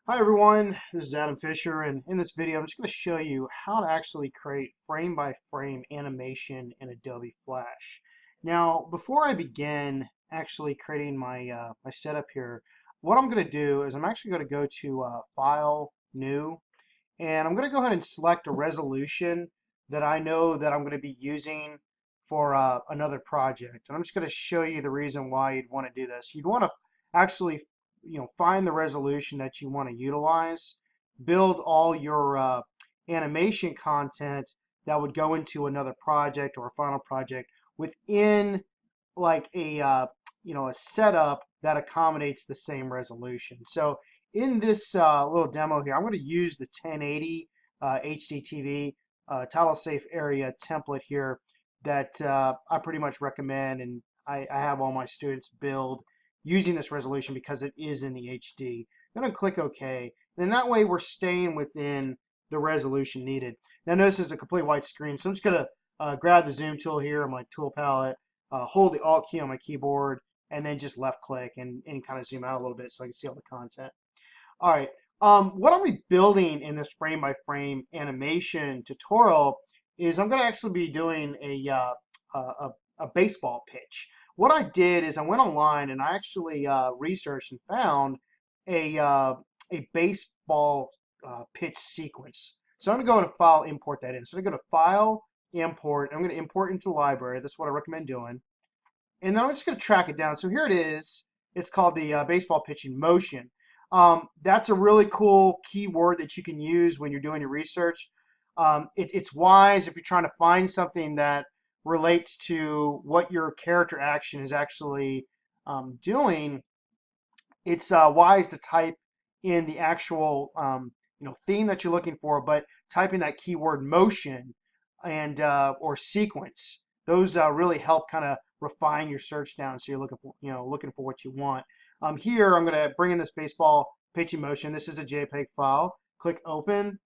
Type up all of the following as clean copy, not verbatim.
Hi everyone, this is Adam Fisher, and in this video I'm just going to show you how to actually create frame-by-frame animation in Adobe Flash. Now, before I begin actually creating my setup here, what I'm going to do is I'm actually going to go to File, New, and I'm going to go ahead and select a resolution that I know that I'm going to be using for another project. And I'm just going to show you the reason why you'd want to do this. You'd want to actually find the resolution that you want to utilize, build all your animation content that would go into another project or a final project within like a setup that accommodates the same resolution. So in this little demo here, I'm going to use the 1080 HD TV title safe area template here that I pretty much recommend, and I have all my students build using this resolution because it is in the HD. I'm going to click OK. Then that way we're staying within the resolution needed. Now notice there's a complete white screen, so I'm just going to grab the zoom tool here on my tool palette, hold the Alt key on my keyboard, and then just left click and kind of zoom out a little bit so I can see all the content. All right, what I'm building in this frame by frame animation tutorial is I'm going to actually be doing a baseball pitch. What I did is I went online and I actually researched and found a baseball pitch sequence. So I'm going to go into File, import that in. So I'm going to go to File, Import. I'm going to import into the library. That's what I recommend doing. And then I'm just going to track it down. So here it is. It's called the baseball pitching motion. That's a really cool keyword that you can use when you're doing your research. It's wise if you're trying to find something that relates to what your character action is actually doing. It's wise to type in the actual theme that you're looking for, but type in that keyword motion and or sequence. Those really help kind of refine your search down, so you're looking for what you want. Here I'm going to bring in this baseball pitching motion. This is a JPEG file. Click Open,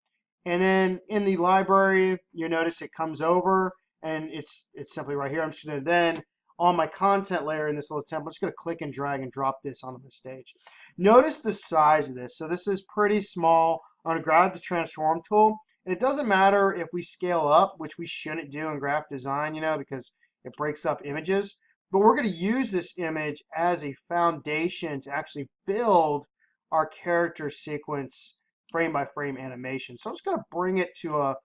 and then in the library, you notice it comes over, and it's simply right here. I'm just going to then on my content layer in this little template, I'm just going to click and drag and drop this onto the stage. Notice the size of this. So this is pretty small. I'm going to grab the transform tool. And it doesn't matter if we scale up, which we shouldn't do in graphic design, because it breaks up images. But we're going to use this image as a foundation to actually build our character sequence frame by frame animation. So I'm just going to bring it to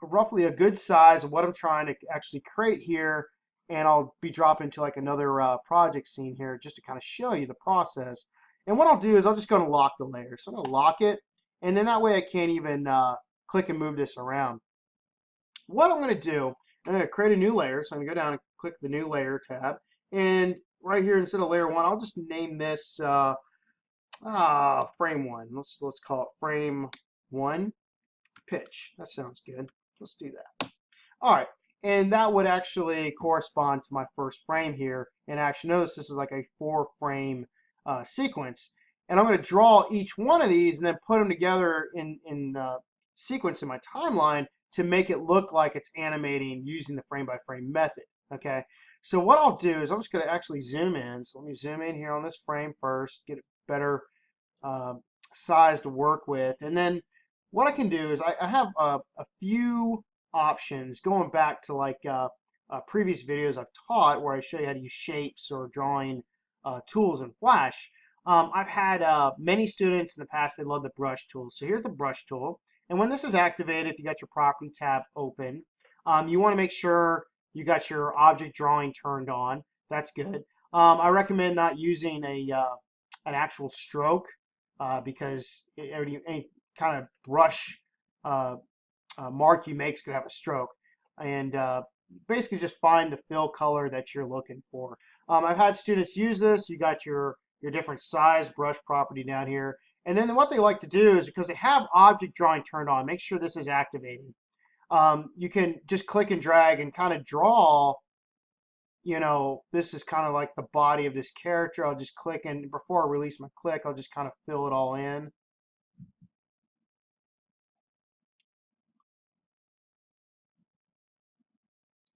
roughly a good size of what I'm trying to actually create here. And I'll be dropping to like another project scene here just to kind of show you the process. And what I'll do is I'll just go and lock the layer. So I'm going to lock it. And then that way I can't even click and move this around. What I'm going to do, I'm going to create a new layer. So I'm going to go down and click the new layer tab. And right here, instead of layer 1, I'll just name this frame 1. Let's call it frame 1 pitch. That sounds good. Let's do that. All right. And that would actually correspond to my first frame here. And actually notice this is like a 4-frame sequence. And I'm going to draw each one of these and then put them together in sequence in my timeline to make it look like it's animating using the frame by frame method. Okay, so what I'll do is I'm just going to actually zoom in. So let me zoom in here on this frame first, get a better size to work with. And then what I can do is I have a few options going back to like previous videos I've taught where I show you how to use shapes or drawing tools in Flash. I've had many students in the past, they love the brush tool. So here's the brush tool. And when this is activated, if you got your property tab open, you want to make sure you got your object drawing turned on. That's good. I recommend not using an actual stroke because any kind of brush mark you make is going to have a stroke. And basically just find the fill color that you're looking for. I've had students use this. You got your different size brush property down here. And then what they like to do is because they have object drawing turned on, make sure this is activated. You can just click and drag and kind of draw, this is kind of like the body of this character. I'll just click, and before I release my click, I'll just kind of fill it all in.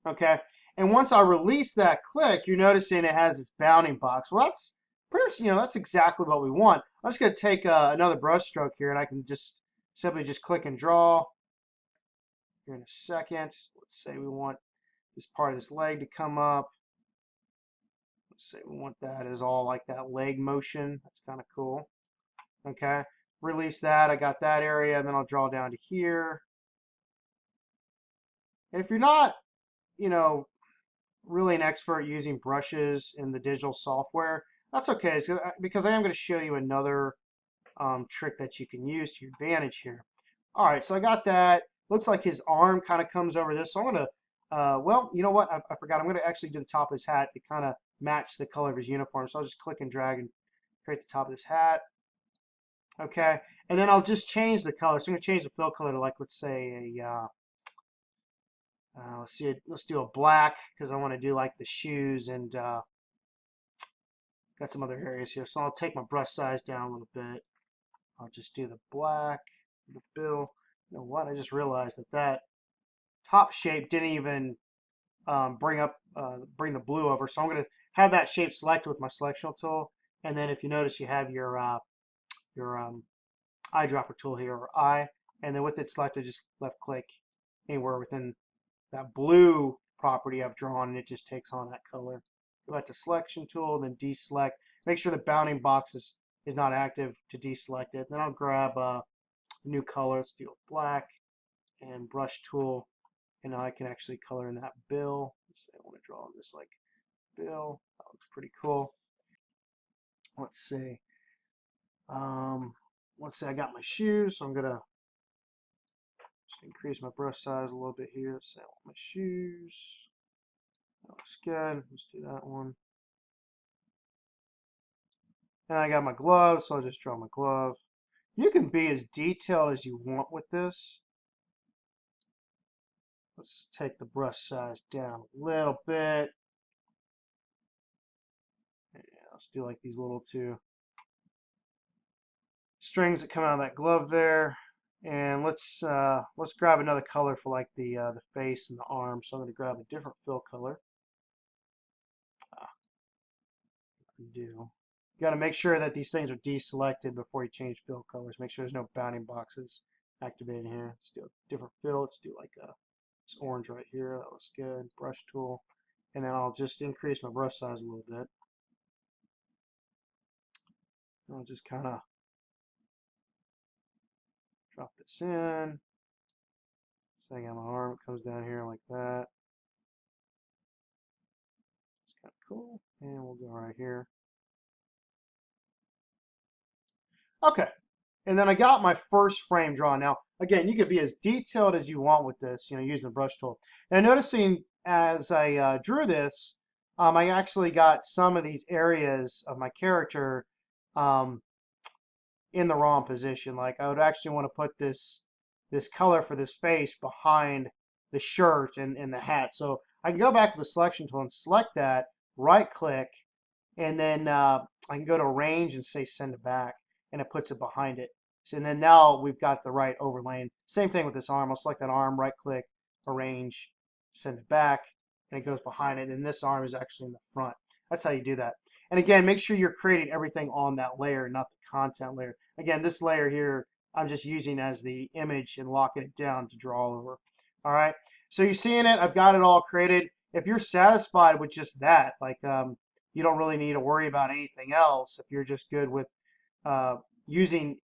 Okay, and once I release that click, you're noticing it has this bounding box. Well, that's pretty much, that's exactly what we want. I'm just going to take another brush stroke here, and I can just simply just click and draw here in a second. Let's say we want this part of this leg to come up. Let's say we want that as all like that leg motion. That's kind of cool. Okay, release that. I got that area, and then I'll draw down to here. And if you're not, you know, really an expert using brushes in the digital software, that's okay, because I am going to show you another trick that you can use to your advantage here. All right, so I got that. Looks like his arm kind of comes over this, so I'm going to, well, you know what? I forgot. I'm going to actually do the top of his hat to kind of match the color of his uniform. So I'll just click and drag and create the top of this hat. Okay, and then I'll just change the color. So I'm going to change the fill color to, like, let's say a let's do a black, because I want to do like the shoes and got some other areas here. So I'll take my brush size down a little bit. I'll just do the black, the bill. You know what? I just realized that top shape didn't even bring the blue over. So I'm going to have that shape selected with my selectional tool. And then if you notice, you have your eyedropper tool here, or eye. And then with it selected, just left click anywhere within that blue property I've drawn, and it just takes on that color. Go back to selection tool, then deselect. Make sure the bounding box is not active to deselect it. Then I'll grab a new color. Let's do a black and brush tool, and now I can actually color in that bill. Let's say I want to draw this like bill. That looks pretty cool. Let's see. Let's say I got my shoes, so I'm gonna just increase my brush size a little bit here. Let's say I want my shoes. That looks good. Let's do that one. And I got my glove, so I'll just draw my glove. You can be as detailed as you want with this. Let's take the brush size down a little bit. Yeah, let's do like these little two strings that come out of that glove there. And let's grab another color for like the face and the arm. So I'm going to grab a different fill color. You got to make sure that these things are deselected before you change fill colors. Make sure there's no bounding boxes activated here. Let's do a different fill. Let's do like this orange right here. That looks good. Brush tool. And then I'll just increase my brush size a little bit. I'll just kind of drop this in. So I got my arm, it comes down here like that. It's kind of cool. And we'll go right here. Okay. And then I got my first frame drawn. Now, again, you could be as detailed as you want with this, using the brush tool. Now, noticing as I drew this, I actually got some of these areas of my character in the wrong position. Like, I would actually want to put this color for this face behind the shirt and the hat. So I can go back to the selection tool and select that, right-click, and then I can go to Arrange and say Send it back, and it puts it behind it. So, and then now we've got the right overlay. Same thing with this arm. I'll select that arm, right-click, Arrange, Send it back, and it goes behind it. And this arm is actually in the front. That's how you do that. And again, make sure you're creating everything on that layer, not the content layer. Again, this layer here, I'm just using as the image and locking it down to draw all over. All right. So you're seeing it. I've got it all created. If you're satisfied with just that, like you don't really need to worry about anything else. If you're just good with using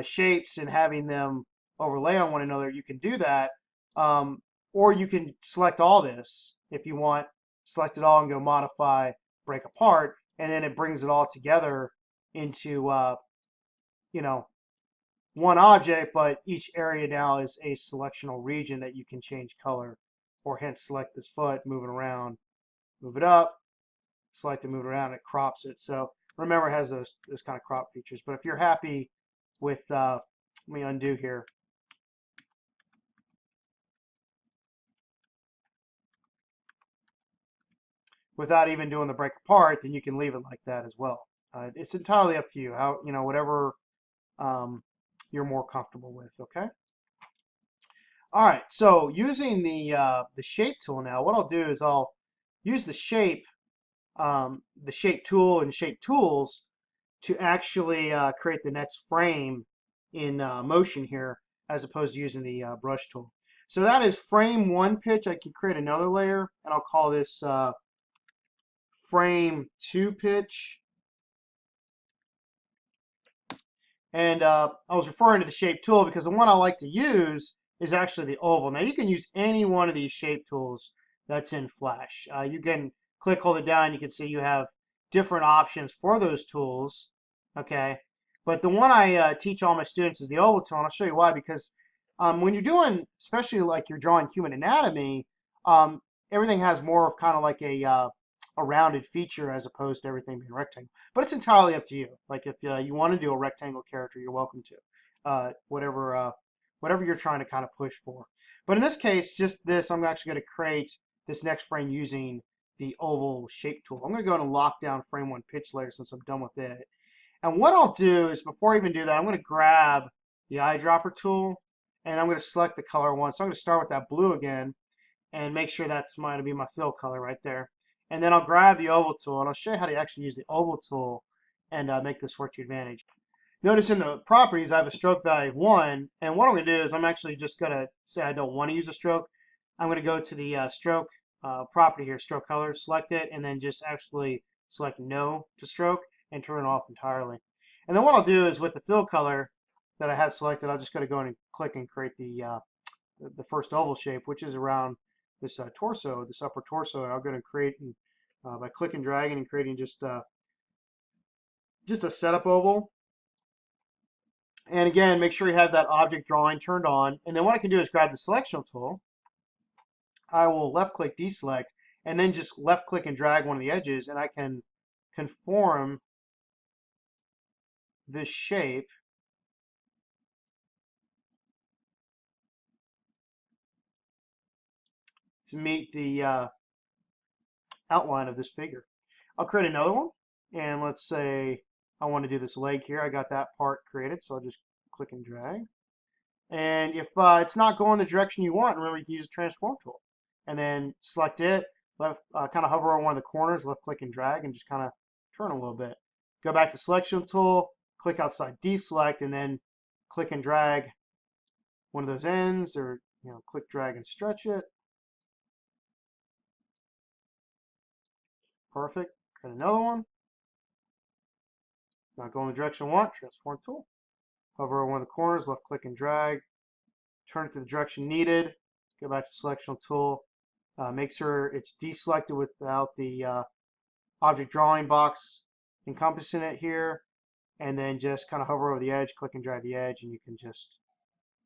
shapes and having them overlay on one another, you can do that. Or you can select all this if you want. Select it all and go modify, break apart, and then it brings it all together into one object, but each area now is a selectional region that you can change color, or hence select this foot, move it around, move it up, select and move it around, it crops it. So remember, it has those kind of crop features. But if you're happy with, let me undo here. Without even doing the break apart, then you can leave it like that as well. It's entirely up to you, how, whatever you're more comfortable with, okay? All right, so using the shape tool now, what I'll do is I'll use the shape the shape tool and shape tools to actually create the next frame in motion here, as opposed to using the brush tool. So that is frame one pitch. I can create another layer, and I'll call this frame two pitch. And I was referring to the shape tool because the one I like to use is actually the oval. Now you can use any one of these shape tools that's in Flash. You can hold it down, you can see you have different options for those tools. Okay, but the one I teach all my students is the oval tool, and I'll show you why. Because when you're doing, especially like you're drawing human anatomy, um, everything has more of kind of like a rounded feature as opposed to everything being rectangle. But it's entirely up to you. Like if you want to do a rectangle character, you're welcome to. Whatever you're trying to kind of push for. But in this case, just this, I'm actually going to create this next frame using the oval shape tool. I'm going to go and lock down frame one pitch layer since I'm done with it. And what I'll do is, before I even do that, I'm going to grab the eyedropper tool and I'm going to select the color one. So I'm going to start with that blue again and make sure that's going to be my fill color right there. And then I'll grab the oval tool and I'll show you how to actually use the oval tool and make this work to your advantage. Notice in the properties I have a stroke value of 1, and what I'm going to do is I'm actually just going to say I don't want to use a stroke. I'm going to go to the stroke property here, stroke color, select it, and then just actually select no to stroke and turn it off entirely. And then what I'll do is with the fill color that I have selected, I'm just going to go in and click and create the first oval shape, which is around this torso, this upper torso. I'm going to create by click and dragging and creating just a setup oval. And again, make sure you have that object drawing turned on. And then what I can do is grab the selection tool. I will left click deselect and then just left click and drag one of the edges, and I can conform this shape to meet the outline of this figure. I'll create another one, and let's say I want to do this leg here. I got that part created, so I'll just click and drag. And if it's not going the direction you want, remember you can use the transform tool. And then select it, left, kind of hover over one of the corners, left click and drag, and just kind of turn a little bit. Go back to selection tool, click outside deselect, and then click and drag one of those ends, or click, drag, and stretch it. Perfect. Create another one. Not going the direction I want, transform tool. Hover over one of the corners, left click and drag, turn it to the direction needed, go back to selection tool, make sure it's deselected without the object drawing box encompassing it here, and then just kind of hover over the edge, click and drag the edge, and you can just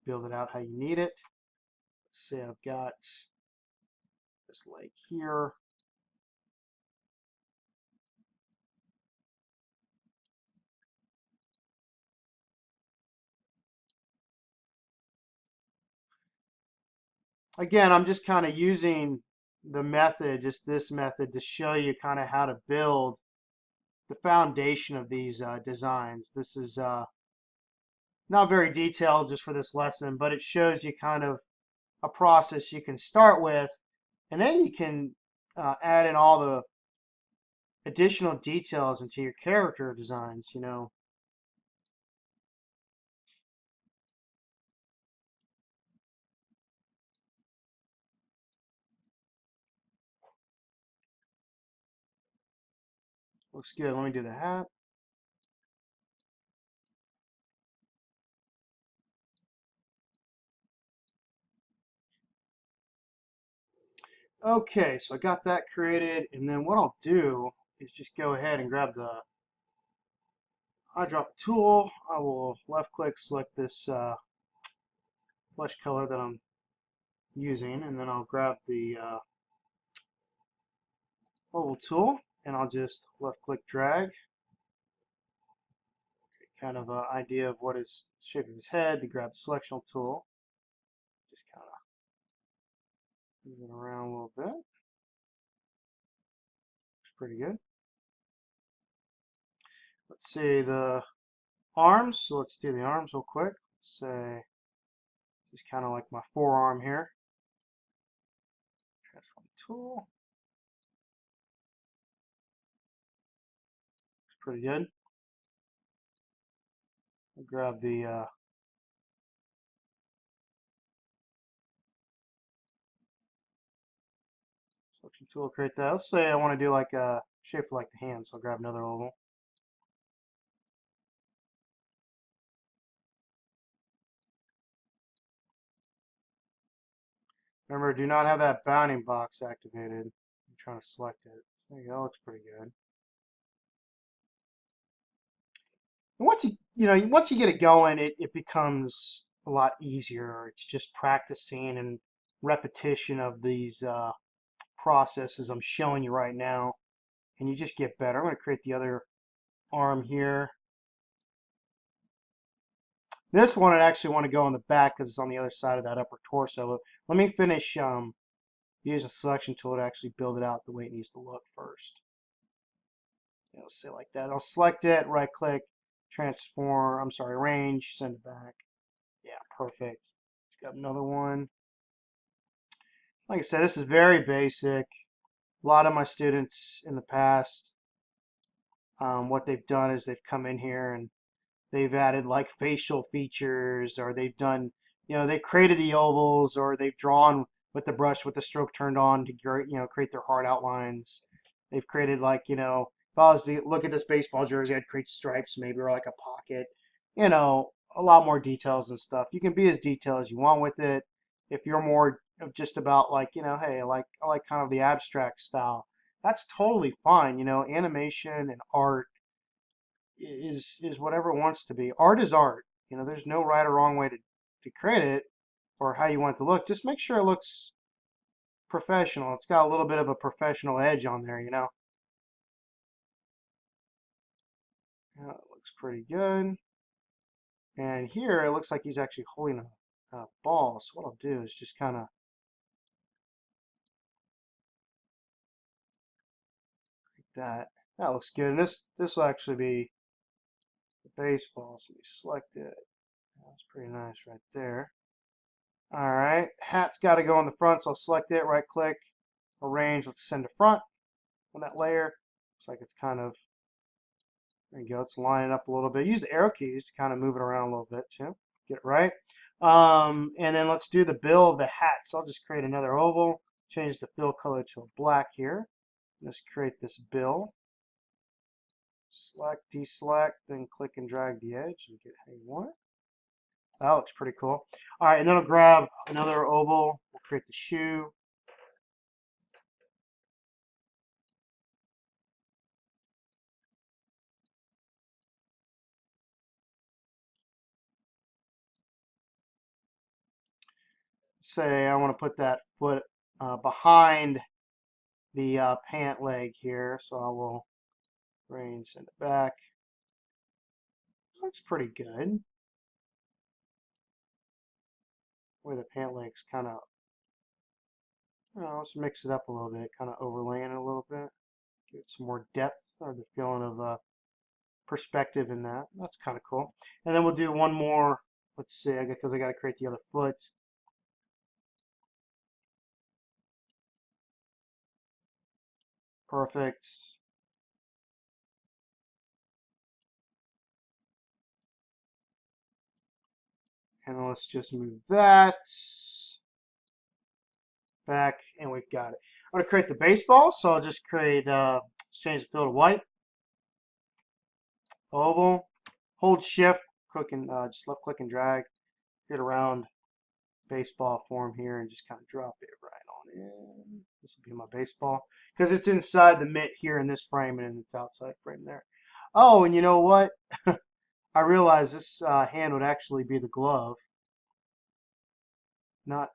build it out how you need it. Let's say I've got this leg here. Again, I'm just kind of using the method, just this method, to show you kind of how to build the foundation of these designs. This is not very detailed just for this lesson, but it shows you kind of a process you can start with, and then you can add in all the additional details into your character designs. Looks good. Let me do the hat. Okay, so I got that created, and then what I'll do is just go ahead and grab the eyedropper tool. I will left click, select this flesh color that I'm using, and then I'll grab the oval tool, and I'll just left click drag, kind of an idea of what is the shape of his head. To grab the selection tool, just kind of move it around a little bit. Looks pretty good. Let's see the arms. So let's do the arms real quick. Let's say this is kind of like my forearm here. Transform tool. pretty good. I'll grab the selection tool, create that. Let's say I want to do like a shape for like the hand, so I'll grab another oval. Remember, do not have that bounding box activated. I'm trying to select it. So there you go, looks pretty good. And once you get it going, it becomes a lot easier. It's just practicing and repetition of these processes I'm showing you right now, and you just get better. I'm going to create the other arm here. This one I actually want to go on the back because it's on the other side of that upper torso. Let me finish use a selection tool to actually build it out the way it needs to look first. Let's say like that. I'll select it, right click, arrange, send it back. Yeah, perfect. Got another one. Like I said, this is very basic. A lot of my students in the past, what they've done is they've come in here and they've added like facial features, or they've done, they created the ovals, or they've drawn with the brush with the stroke turned on to create their hard outlines. They've created like, if I was to look at this baseball jersey, I'd create stripes maybe, or like a pocket, a lot more details and stuff. You can be as detailed as you want with it. If you're more of just about like, hey, I like kind of the abstract style, that's totally fine. Animation and art is whatever it wants to be. Art is art. There's no right or wrong way to create it or how you want it to look. Just make sure it looks professional. It's got a little bit of a professional edge on there, Yeah, it looks pretty good. And here it looks like he's actually holding a ball. So what I'll do is just kind of like that. That looks good. And this will actually be the baseball. So we select it. That's pretty nice right there. All right, hat's got to go on the front, so I'll select it, right click, arrange, let's send to front on that layer. Looks like it's kind of, there you go, it's lining up a little bit. Use the arrow keys to kind of move it around a little bit too, get it right. And then let's do the bill of the hat. So I'll just create another oval, change the fill color to a black here. Let's create this bill. Select, deselect, then click and drag the edge and get how you want it. That looks pretty cool. All right, and then I'll grab another oval. We'll create the shoe. Say I want to put that foot behind the pant leg here, so I will send it back. Looks pretty good. Where the pant leg's kind of, let's mix it up a little bit, kind of overlaying it a little bit. Get some more depth or the feeling of perspective in that. That's kind of cool. And then we'll do one more. Let's see, because I got to create the other foot. Perfect. And let's just move that back, and we've got it. I'm going to create the baseball, so I'll just create, let's change the fill to white. Oval, hold shift, click and just left click and drag, get around baseball form here and just kind of drop it right on in. This will be my baseball because it's inside the mitt here in this frame and it's outside frame there. Oh, and you know what? I realized this hand would actually be the glove, not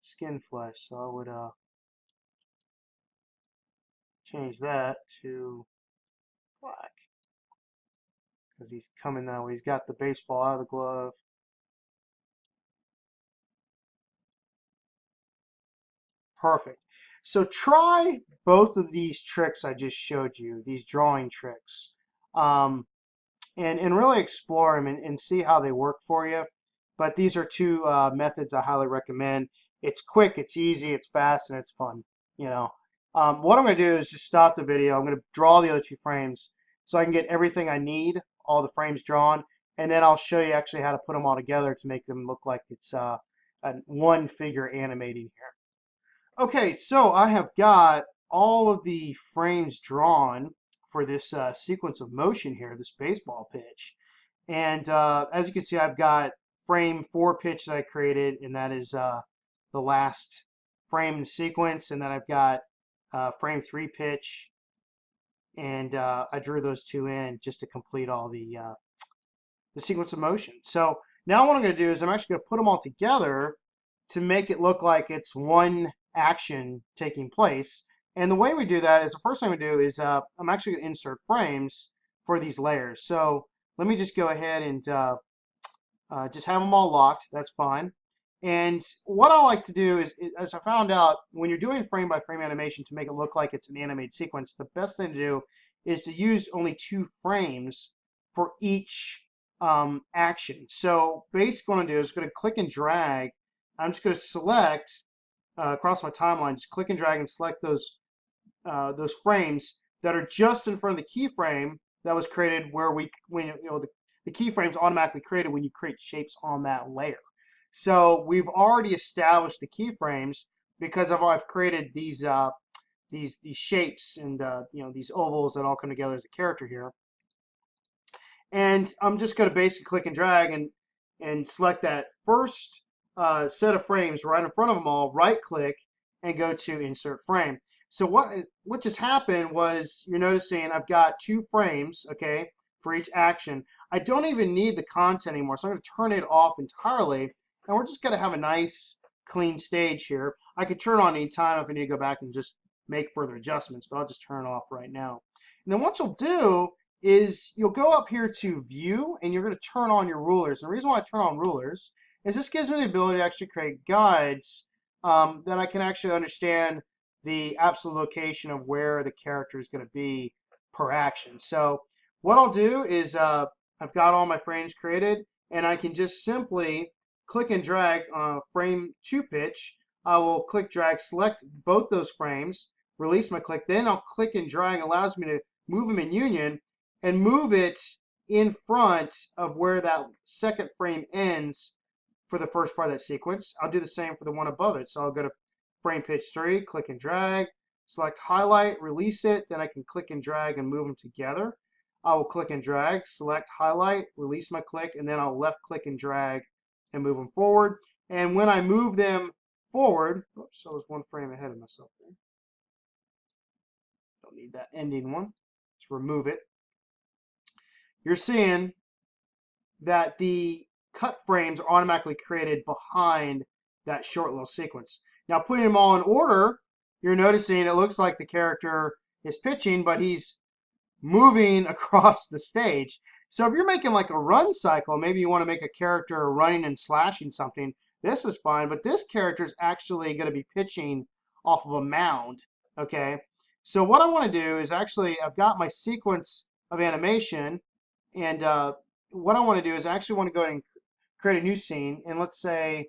skin flesh. So I would change that to black because he's coming that way. He's got the baseball out of the glove. Perfect. So try both of these tricks I just showed you, these drawing tricks, and really explore them and see how they work for you. But these are two methods I highly recommend. It's quick, it's easy, it's fast, and it's fun. What I'm going to do is just stop the video. I'm going to draw the other two frames, so I can get everything I need, all the frames drawn, and then I'll show you actually how to put them all together to make them look like it's one figure animating here. Okay, so I have got all of the frames drawn for this sequence of motion here, this baseball pitch. And as you can see, I've got frame 4 pitch that I created, and that is the last frame in the sequence. And then I've got frame 3 pitch, and I drew those two in just to complete all the sequence of motion. So now what I'm going to do is I'm actually going to put them all together to make it look like it's one action taking place. And the way we do that is the first thing we do is I'm actually going to insert frames for these layers. So let me just go ahead and just have them all locked. That's fine. And what I like to do is, as I found out, when you're doing frame by frame animation to make it look like it's an animated sequence, the best thing to do is to use only 2 frames for each action. So basically what I'm going to do is going to click and drag. I'm just going to select across my timeline, just click and drag and select those frames that are just in front of the keyframe that was created where the keyframes automatically created when you create shapes on that layer. So we've already established the keyframes because I've created these shapes and these ovals that all come together as a character here. And I'm just going to basically click and drag and select that first set of frames right in front of them all, right click, and go to insert frame. So what just happened was you're noticing I've got 2 frames, okay, for each action. I don't even need the content anymore, so I'm going to turn it off entirely, and we're just going to have a nice clean stage here. I could turn it on anytime if I need to go back and just make further adjustments, but I'll just turn it off right now. And then what you'll do is you'll go up here to view, and you're going to turn on your rulers. And the reason why I turn on rulers is this gives me the ability to actually create guides that I can actually understand the absolute location of where the character is going to be per action. So what I'll do is I've got all my frames created, and I can just simply click and drag frame 2 pitch. I will click, drag, select both those frames, release my click, then I'll click and drag, allows me to move them in union and move it in front of where that second frame ends for the first part of that sequence. I'll do the same for the one above it. So I'll go to frame pitch 3, click and drag, select highlight, release it, then I can click and drag and move them together. I will click and drag, select highlight, release my click, and then I'll left click and drag and move them forward. And when I move them forward, oops, I was 1 frame ahead of myself there. Don't need that ending one. Let's remove it. You're seeing that the cut frames are automatically created behind that short little sequence. Now putting them all in order, you're noticing it looks like the character is pitching, but he's moving across the stage. So if you're making like a run cycle, maybe you want to make a character running and slashing something, this is fine, but this character is actually going to be pitching off of a mound, okay? So what I want to do is actually, I've got my sequence of animation, and what I want to do is I actually want to go ahead and create a new scene, and let's say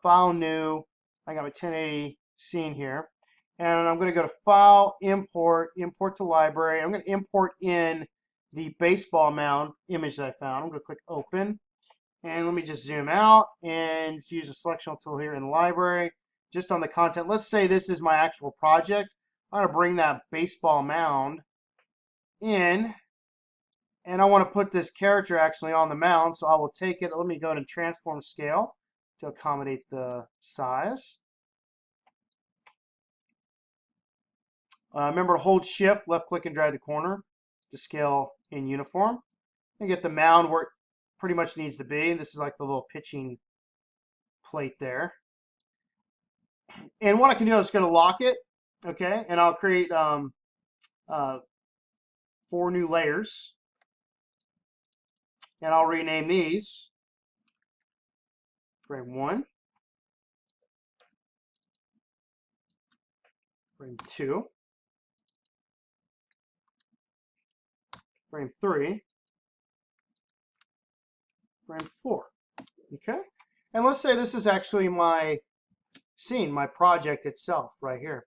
File, New, I got my 1080 scene here, and I'm going to go to File, Import, Import to Library. I'm going to import in the baseball mound image that I found. I'm going to click Open, and let me just zoom out and use the selection tool here in the library, just on the content. Let's say this is my actual project. I'm going to bring that baseball mound in, and I want to put this character actually on the mound, so I will take it. Let me go to transform scale to accommodate the size. Remember to hold shift, left click and drag the corner to scale in uniform. And get the mound where it pretty much needs to be. This is like the little pitching plate there. And what I can do is going to lock it, okay, and I'll create 4 new layers. And I'll rename these frame 1, frame 2, frame 3, frame 4. Okay? And let's say this is actually my scene, my project itself right here.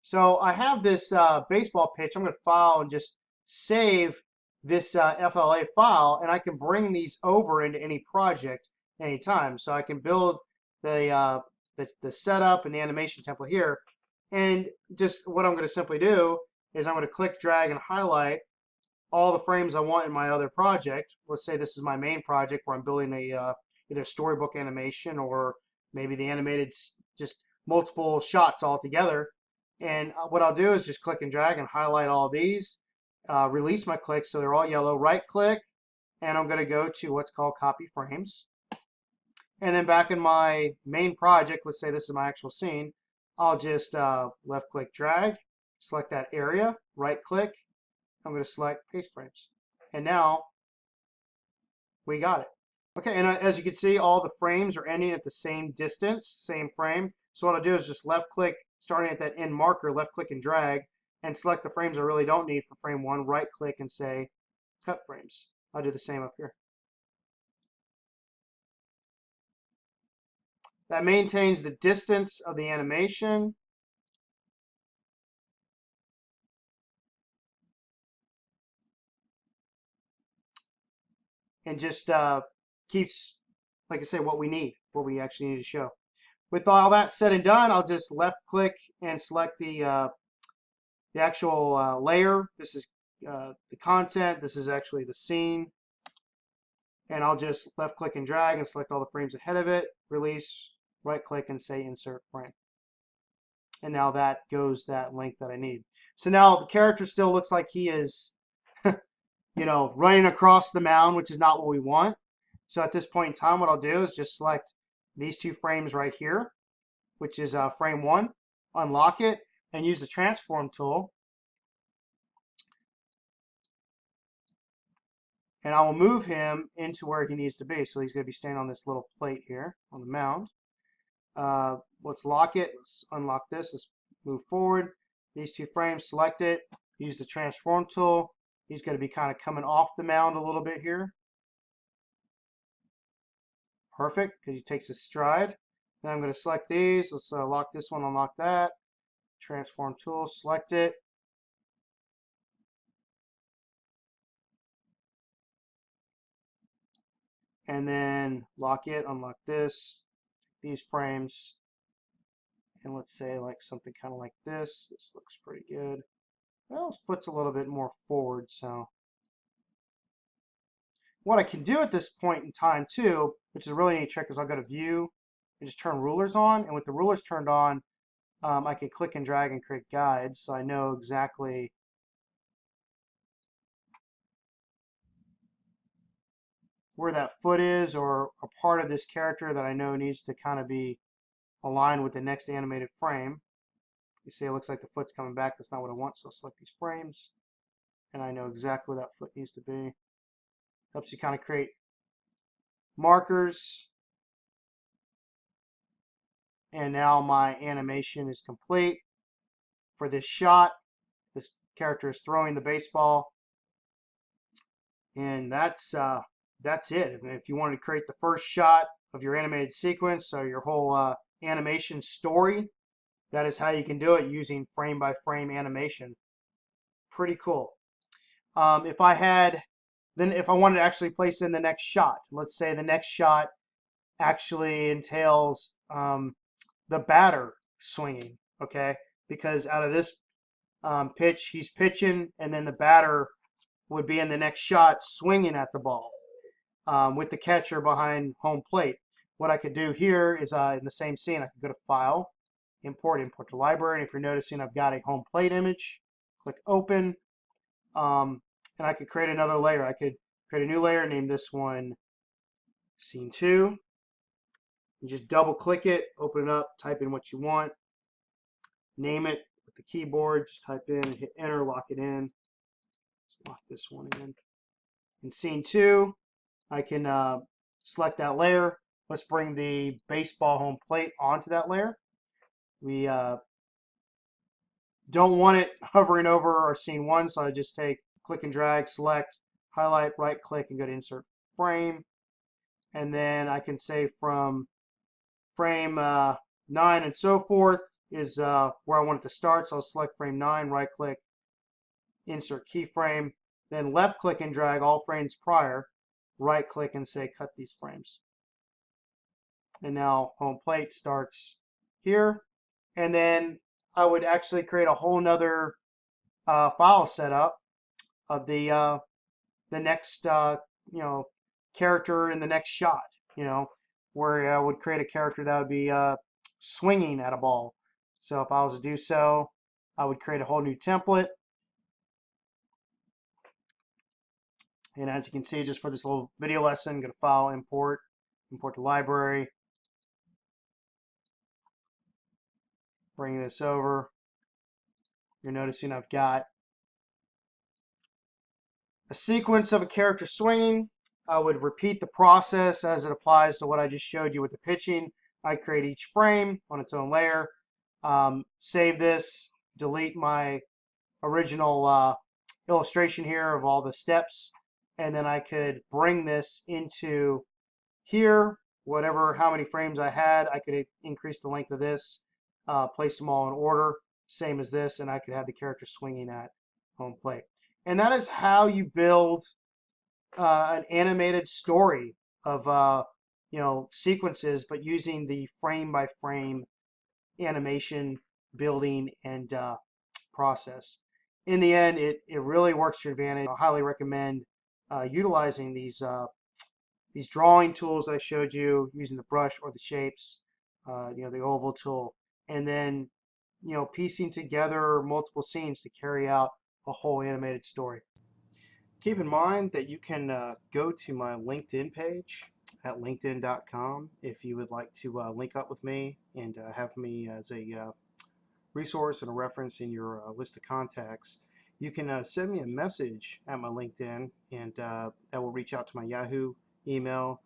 So I have this baseball pitch. I'm going to file and just save this FLA file, and I can bring these over into any project anytime. So I can build the setup and the animation template here, and just what I'm going to simply do is I'm going to click, drag, and highlight all the frames I want in my other project. Let's say this is my main project where I'm building a either storybook animation or maybe the animated just multiple shots all together. And what I'll do is just click and drag and highlight all these, release my clicks so they're all yellow, right click, and I'm going to go to what's called copy frames. And then back in my main project, let's say this is my actual scene, I'll just left click, drag, select that area, right click, I'm going to select paste frames. And now we got it. Okay, and as you can see, all the frames are ending at the same distance, same frame. So what I'll do is just left click, starting at that end marker, left click and drag, and select the frames I really don't need for frame 1, right click and say cut frames. I'll do the same up here. That maintains the distance of the animation. And just keeps, like I say, what we need, what we actually need to show. With all that said and done, I'll just left click and select the actual layer. This is the content. This is actually the scene. And I'll just left click and drag and select all the frames ahead of it, release, right click and say insert frame. And now that goes that length that I need. So now the character still looks like he is, you know, running across the mound, which is not what we want. So at this point in time, what I'll do is just select these two frames right here, which is frame 1, unlock it, and use the transform tool. And I will move him into where he needs to be. So he's going to be standing on this little plate here on the mound. Let's lock it. Let's unlock this. Let's move forward. These two frames, select it. Use the transform tool. He's going to be kind of coming off the mound a little bit here. Perfect, because he takes a stride. Then I'm going to select these. Let's lock this one, unlock that. Transform tool, select it. And then lock it, unlock this, these frames. And let's say like something kind of like this. This looks pretty good. Well, his foot's a little bit more forward, so. What I can do at this point in time too, which is a really neat trick, is I'll go to view and just turn rulers on. And with the rulers turned on, I can click and drag and create guides, so I know exactly where that foot is, or a part of this character that I know needs to kind of be aligned with the next animated frame. You see it looks like the foot's coming back. That's not what I want, so I'll select these frames, and I know exactly where that foot needs to be. Helps you kind of create markers. And now my animation is complete for this shot. This character is throwing the baseball, and that's it. If you wanted to create the first shot of your animated sequence or your whole animation story, that is how you can do it using frame by frame animation. Pretty cool. If I wanted to actually place in the next shot, let's say the next shot actually entails the batter swinging, okay? Because out of this pitch, he's pitching, and then the batter would be in the next shot swinging at the ball with the catcher behind home plate. What I could do here is in the same scene, I could go to File, import to library, and if you're noticing, I've got a home plate image. Click Open, and I could create another layer. I could create a new layer, name this one Scene 2. You just double click it, open it up, type in what you want, name it with the keyboard, just type in and hit enter, lock it in. Let's lock this one in. In Scene 2, I can select that layer. Let's bring the baseball home plate onto that layer. We don't want it hovering over our Scene 1, so I just click and drag, select, highlight, right click, and go to Insert Frame. And then I can say from frame 9 and so forth is where I want it to start. So I'll select frame 9, right click, insert keyframe, then left click and drag all frames prior, right click and say cut these frames. And now home plate starts here. And then I would actually create a whole nother file setup of the next character in the next shot, where I would create a character that would be swinging at a ball. So if I was to do so, I would create a whole new template. And as you can see, just for this little video lesson, go to File, Import to Library, bring this over. You're noticing I've got a sequence of a character swinging. I would repeat the process as it applies to what I just showed you with the pitching. I create each frame on its own layer, save this, delete my original illustration here of all the steps, and then I could bring this into here, how many frames I had. I could increase the length of this, place them all in order, same as this, and I could have the character swinging at home plate. And that is how you build an animated story of sequences, but using the frame by frame animation building and process. In the end, it really works to your advantage. I highly recommend utilizing these drawing tools I showed you, using the brush or the shapes, the oval tool, and then piecing together multiple scenes to carry out a whole animated story. Keep in mind that you can go to my LinkedIn page at linkedin.com if you would like to link up with me and have me as a resource and a reference in your list of contacts. You can send me a message at my LinkedIn, and that will reach out to my Yahoo email,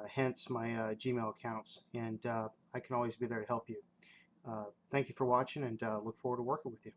hence my Gmail accounts, and I can always be there to help you. Thank you for watching, and look forward to working with you.